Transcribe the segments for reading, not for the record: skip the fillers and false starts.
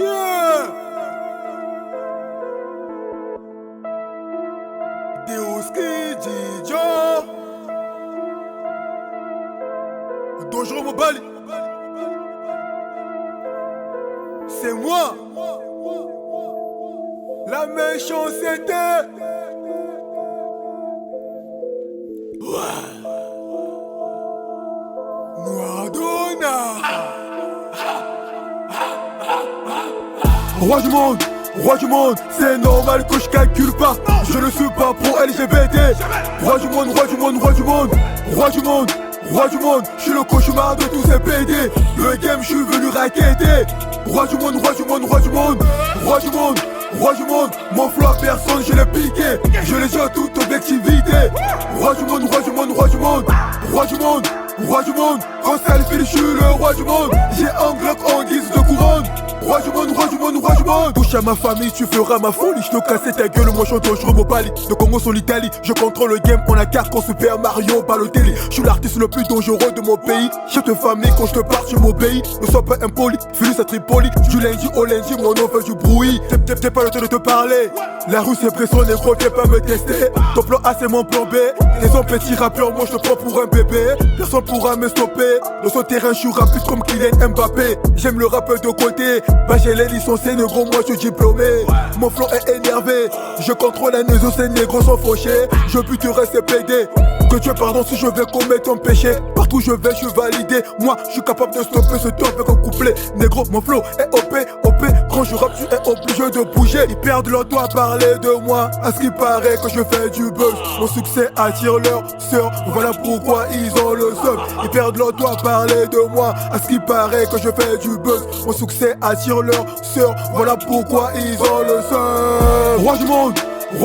Yeah! Deoski Didjo Dangereux Mobali. C'est moi, la méchanceté. Noirdona. Roi du monde, c'est normal que je calcule pas. Je ne suis pas pro LGBT. Roi du monde, je suis le cauchemar de tous ces PD. Le game, je suis venu raqueter. Roi du monde, mon flow à personne, je l'ai piqué. Je les joue à toute objectivité. Roi du monde, quand ça le file, je suis le roi du monde. J'ai un Glock en guise de couronne. Roi du monde. Touche à ma famille, tu feras ma folie. Je te casse ta gueule, moi je suis dangereux Mobali. De Congo sur l'Italie, je contrôle le game. On a carte quand Super Mario Balotelli. Je suis l'artiste le plus dangereux de mon pays. Je te famille, quand je te parle, tu m'obéis. Ne sois pas impoli, Phyllis à Tripoli. Du lundi au lundi, mon nom fait du bruit. T'es pas le temps de te parler. La rue c'est pression, négro, t'es pas me tester. Ton plan A c'est mon plan B. Les hommes petits rappeurs, moi je te prends pour un bébé. Personne pourra me stopper. Dans son terrain, je suis rapide comme Kylian Mbappé. J'aime le rap de côté. Bah j'ai les licenciés, négro, moi je suis diplômé. Mon flow est énervé. Je contrôle la néso, ces négros sont fauchés. Je buterai ces PD. Que Dieu pardon si je vais commettre un péché. Partout je vais, je suis validé. Moi je suis capable de stopper ce temps avec un couplet. Négro, mon flow est OP. Quand je rappe, tu es obligé de bouger. Ils perdent leur temps à parler de moi. À ce qui paraît que je fais du buzz. Mon succès attire leur sœur. Voilà pourquoi ils ont le seum. Ils perdent leur temps à parler de moi. À ce qui paraît que je fais du buzz. Mon succès attire leur sœur. Voilà pourquoi ils ont le seum. Roi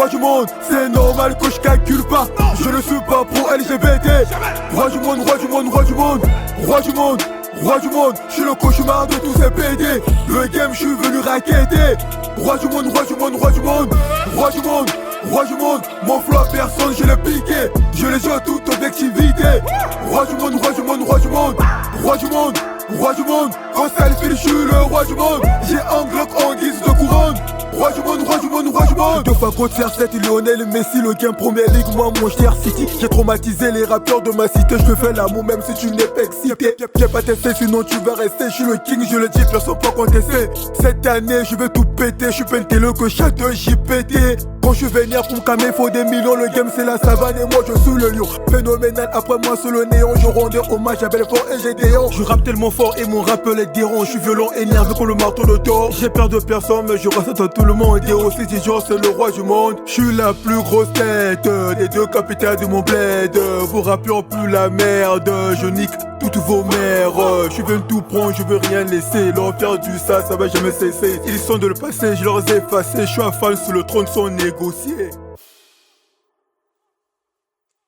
du monde, c'est normal que je calcule pas. Je ne suis pas pro LGBT. Roi du monde, je suis le cauchemar de tous ces PD. Le game, je suis venu raqueter. Roi du monde, mon flow à personne, je l'ai piqué. Je les joue à toute objectivité. Roi du monde, quand ça le file, je suis le roi du monde. J'ai un Glock en guise de couronne. Roi du monde. Deux fois contre CR7, Lionel Messi, le game Premier League, moi mon cher City. J'ai traumatisé les rappeurs de ma cité, je te fais l'amour même si tu n'es pas excité. J'ai pas testé sinon tu vas rester, je suis le king, je le dis, personne pas contester. Cette année je vais tout péter, je suis pentéleux que chaque JPT. Quand je suis vénère pour me calmer, faut des millions, le game c'est la savane et moi je suis le lion. Phénoménal, après moi c'est le néon, je rendais hommage à Belfort et Gédéon. Je rappe tellement fort et mon rap les dérange, je suis violent, énervé comme le marteau de Thor. J'ai peur de personne mais je reste à tout le monde. Deoski Didjo c'est le roi du monde. Je suis la plus grosse tête des deux capitaines de mon bled. Vos rappeurs plus la merde, je nique toutes vos mères. Je suis venu tout prendre, je veux rien laisser. L'enfer du ça va jamais cesser. Ils sont de le passé, je leur ai effacé. Je suis un fan sur le trône sans négocier.